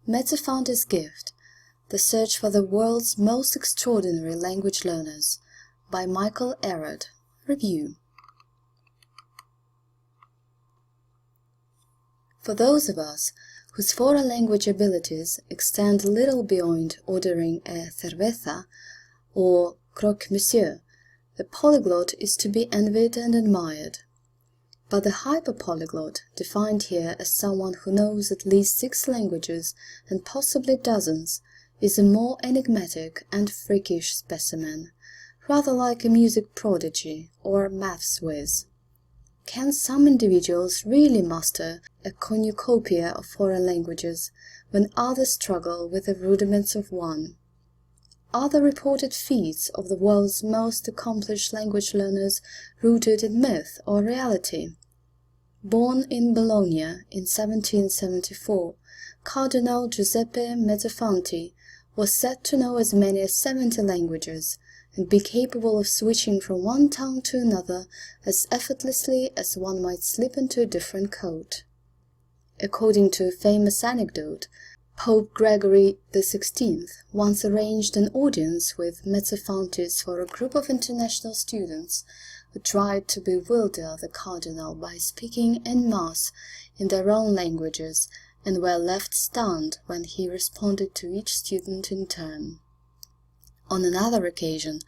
Mezzofanti's Gift: The Search for the World's Most Extraordinary Language Learners, by Michael Arad. Review. For those of us whose foreign language abilities extend little beyond ordering a cerveza or croque-monsieur, the polyglot is to be envied and admired. But the hyperpolyglot, defined here as someone who knows at least 6 languages and possibly dozens, is a more enigmatic and freakish specimen, rather like a music prodigy or maths whiz. Can some individuals really master a cornucopia of foreign languages when others struggle with the rudiments of one? Are the reported feats of the world's most accomplished language learners rooted in myth or reality? Born in Bologna in 1774, Cardinal Giuseppe Mezzofanti was said to know as many as 70 languages and be capable of switching from one tongue to another as effortlessly as one might slip into a different coat. According to a famous anecdote, Pope Gregory XVI once arranged an audience with Mezzofantis for a group of international students who tried to bewilder the cardinal by speaking en masse in their own languages and were left stunned when he responded to each student in turn. On another occasion,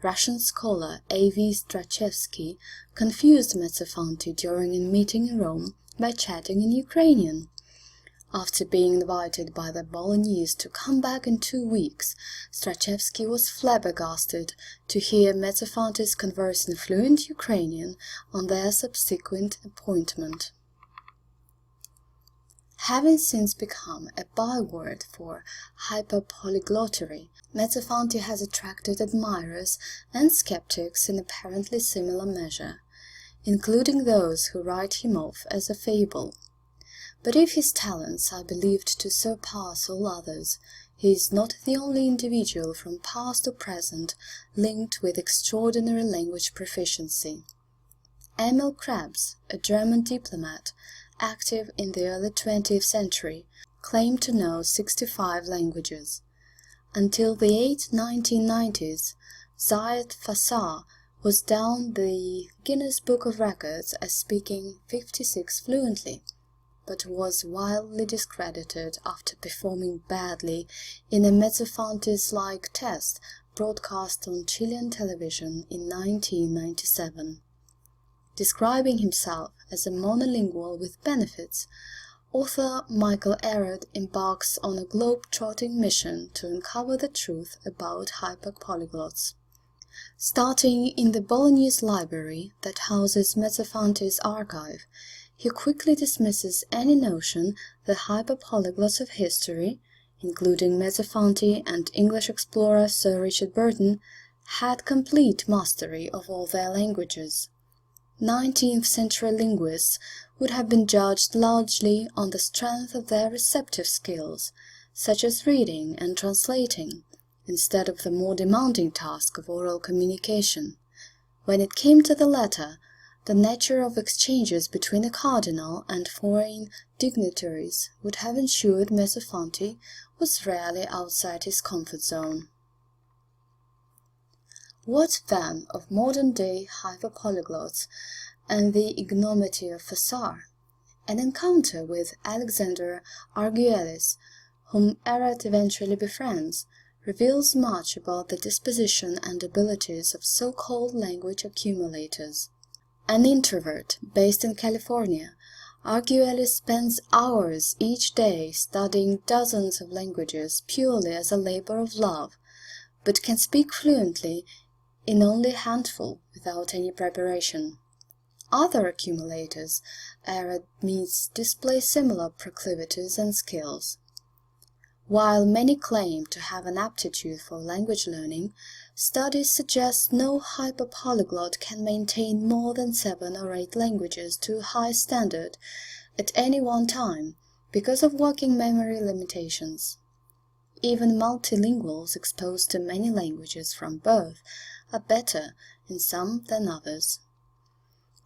Russian scholar A.V. Strachevsky confused Mezzofanti during a meeting in Rome by chatting in Ukrainian. After being invited by the Bolognese to come back in 2 weeks, Strachevsky was flabbergasted to hear Mezzofantis converse in fluent Ukrainian on their subsequent appointment. Having since become a byword for hyperpolyglottery, Mezzofanti has attracted admirers and skeptics in apparently similar measure, including those who write him off as a fable. But if his talents are believed to surpass all others, he is not the only individual from past or present linked with extraordinary language proficiency. Emil Krebs, a German diplomat, active in the early 20th century, claimed to know 65 languages. Until the late 1990s, Zayed Fassar was down the Guinness Book of Records as speaking 56 fluently, but was wildly discredited after performing badly in a Mezzofantis-like test broadcast on Chilean television in 1997. Describing himself as a monolingual with benefits, author Michael Arad embarks on a globe-trotting mission to uncover the truth about hyperpolyglots. Starting in the Bolognese library that houses Mezzofanti's archive, he quickly dismisses any notion that hyperpolyglots of history, including Mezzofanti and English explorer Sir Richard Burton, had complete mastery of all their languages. 19th-century linguists would have been judged largely on the strength of their receptive skills, such as reading and translating, instead of the more demanding task of oral communication. When it came to the latter, the nature of exchanges between a cardinal and foreign dignitaries would have ensured Mezzofanti was rarely outside his comfort zone. What, then, of modern-day hyperpolyglots and the ignominy of Fassar? An encounter with Alexander Arguelles, whom Arad eventually befriends, reveals much about the disposition and abilities of so-called language accumulators. An introvert based in California, Arguelles spends hours each day studying dozens of languages purely as a labor of love, but can speak fluently in only a handful without any preparation. Other accumulators, Arad meets, display similar proclivities and skills. While many claim to have an aptitude for language learning, studies suggest no hyperpolyglot can maintain more than 7 or 8 languages to a high standard at any one time because of working memory limitations. Even multilinguals exposed to many languages from birth are better in some than others.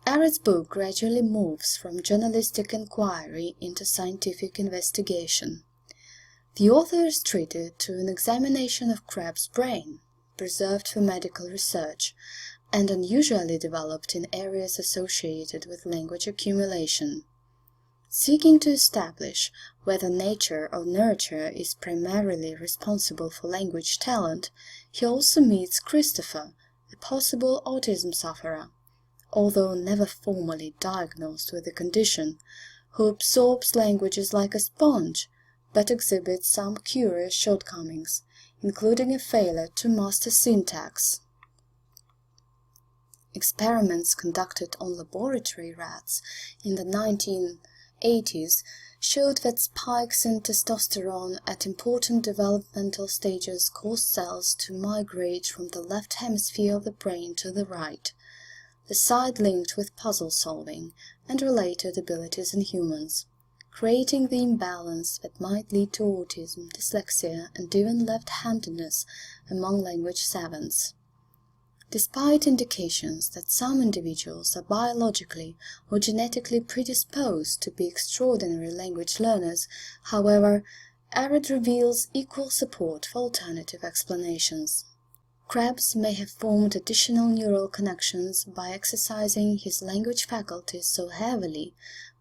Arad's book gradually moves from journalistic inquiry into scientific investigation. The author is treated to an examination of Crabbe's brain, preserved for medical research, and unusually developed in areas associated with language accumulation. Seeking to establish whether nature or nurture is primarily responsible for language talent, he also meets Christopher, a possible autism sufferer, although never formally diagnosed with the condition, who absorbs languages like a sponge, but exhibits some curious shortcomings, including a failure to master syntax. Experiments conducted on laboratory rats in the 1980s showed that spikes in testosterone at important developmental stages caused cells to migrate from the left hemisphere of the brain to the right, the side linked with puzzle solving and related abilities in humans, creating the imbalance that might lead to autism, dyslexia, and even left-handedness among language savants. Despite indications that some individuals are biologically or genetically predisposed to be extraordinary language learners, however, Arad reveals equal support for alternative explanations. Crabbe may have formed additional neural connections by exercising his language faculties so heavily,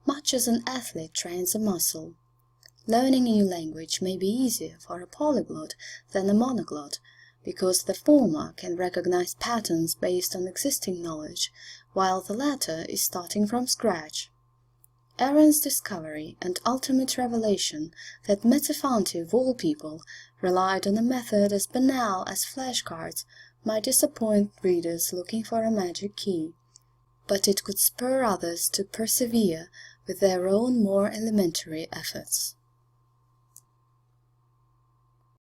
much as an athlete trains a muscle. Learning a new language may be easier for a polyglot than a monoglot, because the former can recognize patterns based on existing knowledge, while the latter is starting from scratch. Aaron's discovery and ultimate revelation that Mezzofanti, of all people, relied on a method as banal as flashcards might disappoint readers looking for a magic key, but it could spur others to persevere with their own more elementary efforts.